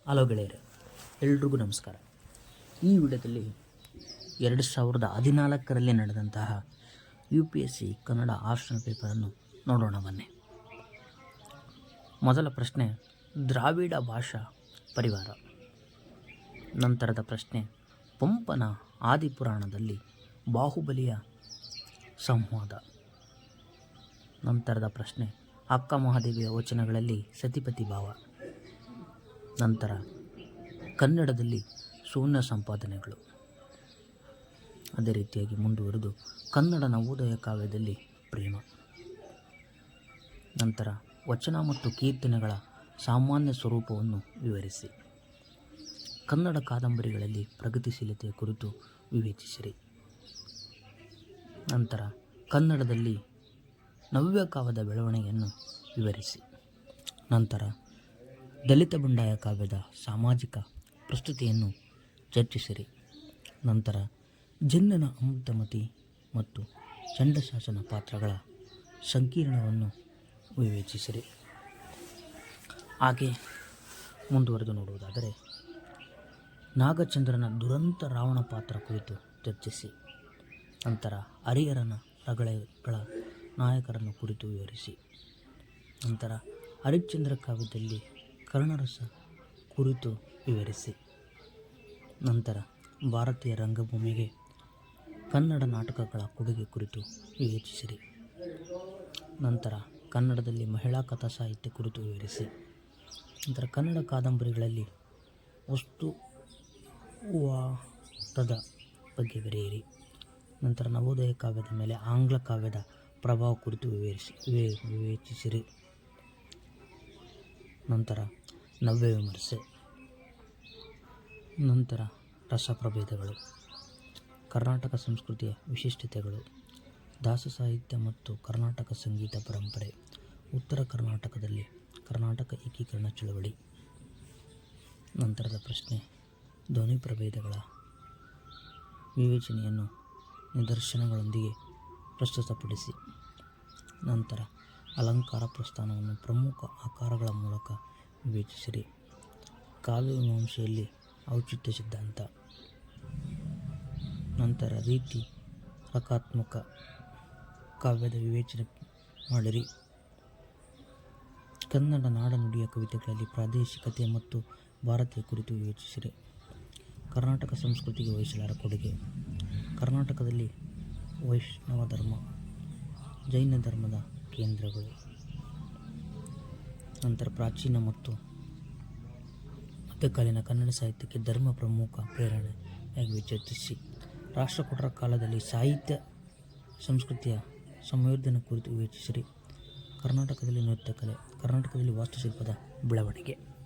Hello ಗೆಳೆಯರೆ, ಎಲ್ರಿಗೂ ನಮಸ್ಕಾರ. ಈ ವಿಡಿಯೋದಲ್ಲಿ 2014ರಲ್ಲಿ ನಡೆದಂತಹ UPSC ಕನ್ನಡ ಆಪ್ಷನಲ್ ಪೇಪರನ್ನು ನೋಡೋಣ ಬನ್ನಿ. ಮೊದಲ ಪ್ರಶ್ನೆ, ದ್ರಾವಿಡ ಭಾಷಾ ಪರಿವಾರ. ನಂತರದ ಪ್ರಶ್ನೆ, ಪಂಪನ ಆದಿಪುರಾಣದಲ್ಲಿ ಬಾಹುಬಲಿಯ ಸಂವಾದ. ನಂತರದ ಪ್ರಶ್ನೆ, ಅಕ್ಕ ಮಹಾದೇವಿಯ ವಚನಗಳಲ್ಲಿ ಸತಿಪತಿ ಭಾವ. ನಂತರ ಕನ್ನಡದಲ್ಲಿ ಶೂನ್ಯ ಸಂಪಾದನೆಗಳು. ಅದೇ ರೀತಿಯಾಗಿ ಮುಂದುವರೆದು ಕನ್ನಡ ನವೋದಯ ಕಾವ್ಯದಲ್ಲಿ ಪ್ರೇಮ. ನಂತರ ವಚನ ಮತ್ತು ಕೀರ್ತನೆಗಳ ಸಾಮಾನ್ಯ ಸ್ವರೂಪವನ್ನು ವಿವರಿಸಿ. ಕನ್ನಡ ಕಾದಂಬರಿಗಳಲ್ಲಿ ಪ್ರಗತಿಶೀಲತೆಯ ಕುರಿತು ವಿವೇಚಿಸಿರಿ. ನಂತರ ಕನ್ನಡದಲ್ಲಿ ನವ್ಯಕಾವ್ಯದ ಬೆಳವಣಿಗೆಯನ್ನು ವಿವರಿಸಿ. ನಂತರ ದಲಿತ ಬಂಡಾಯ ಕಾವ್ಯದ ಸಾಮಾಜಿಕ ಪ್ರಸ್ತುತಿಯನ್ನು ಚರ್ಚಿಸಿರಿ. ನಂತರ ಜನ್ನನ ಅಮೃತಮತಿ ಮತ್ತು ಚಂಡಶಾಸನ ಪಾತ್ರಗಳ ಸಂಕೀರ್ಣವನ್ನು ವಿವೇಚಿಸಿರಿ. ಹಾಗೆ ಮುಂದುವರೆದು ನೋಡುವುದಾದರೆ, ನಾಗಚಂದ್ರನ ದುರಂತ ರಾವಣ ಪಾತ್ರ ಕುರಿತು ಚರ್ಚಿಸಿ. ನಂತರ ಹರಿಹರನ ರಗಳೆಗಳ ನಾಯಕರನ್ನು ಕುರಿತು ವಿವರಿಸಿ. ನಂತರ ಹರಿಶ್ಚಂದ್ರ ಕಾವ್ಯದಲ್ಲಿ ಕರ್ಣರಸ ಕುರಿತು ವಿವರಿಸಿ. ನಂತರ ಭಾರತೀಯ ರಂಗಭೂಮಿಗೆ ಕನ್ನಡ ನಾಟಕಗಳ ಕೊಡುಗೆ ಕುರಿತು ವಿವೇಚಿಸಿರಿ. ನಂತರ ಕನ್ನಡದಲ್ಲಿ ಮಹಿಳಾ ಕಥಾ ಸಾಹಿತ್ಯ ಕುರಿತು ವಿವರಿಸಿ. ನಂತರ ಕನ್ನಡ ಕಾದಂಬರಿಗಳಲ್ಲಿ ವಸ್ತುವಾದದ ಬಗ್ಗೆ ಬರೆಯಿರಿ. ನಂತರ ನವೋದಯ ಕಾವ್ಯದ ಮೇಲೆ ಆಂಗ್ಲ ಕಾವ್ಯದ ಪ್ರಭಾವ ಕುರಿತು ವಿವೇಚಿಸಿರಿ. ನಂತರ ನವ್ಯ ವಿಮರ್ಶೆ. ನಂತರ ರಸಪ್ರಭೇದಗಳು, ಕರ್ನಾಟಕ ಸಂಸ್ಕೃತಿಯ ವಿಶಿಷ್ಟತೆಗಳು, ದಾಸ ಸಾಹಿತ್ಯ ಮತ್ತು ಕರ್ನಾಟಕ ಸಂಗೀತ ಪರಂಪರೆ, ಉತ್ತರ ಕರ್ನಾಟಕದಲ್ಲಿ ಕರ್ನಾಟಕ ಏಕೀಕರಣ ಚಳವಳಿ. ನಂತರದ ಪ್ರಶ್ನೆ, ಧ್ವನಿ ಪ್ರಭೇದಗಳ ವಿವೇಚನೆಯನ್ನು ನಿದರ್ಶನಗಳೊಂದಿಗೆ ಪ್ರಸ್ತುತಪಡಿಸಿ. ನಂತರ ಅಲಂಕಾರ ಪ್ರಸ್ಥಾನವನ್ನು ಪ್ರಮುಖ ಆಕಾರಗಳ ಮೂಲಕ ವಿವೇಚಿಸಿರಿ. ಕಾವ್ಯಮೀಮಾಂಸೆಯಲ್ಲಿ ಔಚಿತ್ಯ ಸಿದ್ಧಾಂತ. ನಂತರ ರೀತಿ ರಕಾತ್ಮಕ ಕಾವ್ಯದ ವಿವೇಚನೆ ಮಾಡಿರಿ. ಕನ್ನಡ ನಾಡನುಡಿಯ ಕವಿತೆಗಳಲ್ಲಿ ಪ್ರಾದೇಶಿಕತೆ ಮತ್ತು ಭಾರತೀಯ ಕುರಿತು ವಿವೇಚಿಸಿರಿ. ಕರ್ನಾಟಕ ಸಂಸ್ಕೃತಿಗೆ ವಹಿಸಲಾರ ಕೊಡುಗೆ. ಕರ್ನಾಟಕದಲ್ಲಿ ವೈಷ್ಣವ ಧರ್ಮ, ಜೈನ ಧರ್ಮದ ಕೇಂದ್ರಗಳು. ನಂತರ ಪ್ರಾಚೀನ ಮತ್ತು ಮಧ್ಯಕಾಲೀನ ಕನ್ನಡ ಸಾಹಿತ್ಯಕ್ಕೆ ಧರ್ಮ ಪ್ರಮುಖ ಪ್ರೇರಣೆಯಾಗಿ ಚರ್ಚಿಸಿ. ರಾಷ್ಟ್ರಕೂಟರ ಕಾಲದಲ್ಲಿ ಸಾಹಿತ್ಯ ಸಂಸ್ಕೃತಿಯ ಸಂವರ್ಧನೆ ಕುರಿತು ವಿವೇಚಿಸಿರಿ. ಕರ್ನಾಟಕದಲ್ಲಿ ನೃತ್ಯ ಕಲೆ, ಕರ್ನಾಟಕದಲ್ಲಿ ವಾಸ್ತುಶಿಲ್ಪದ ಬೆಳವಣಿಗೆ.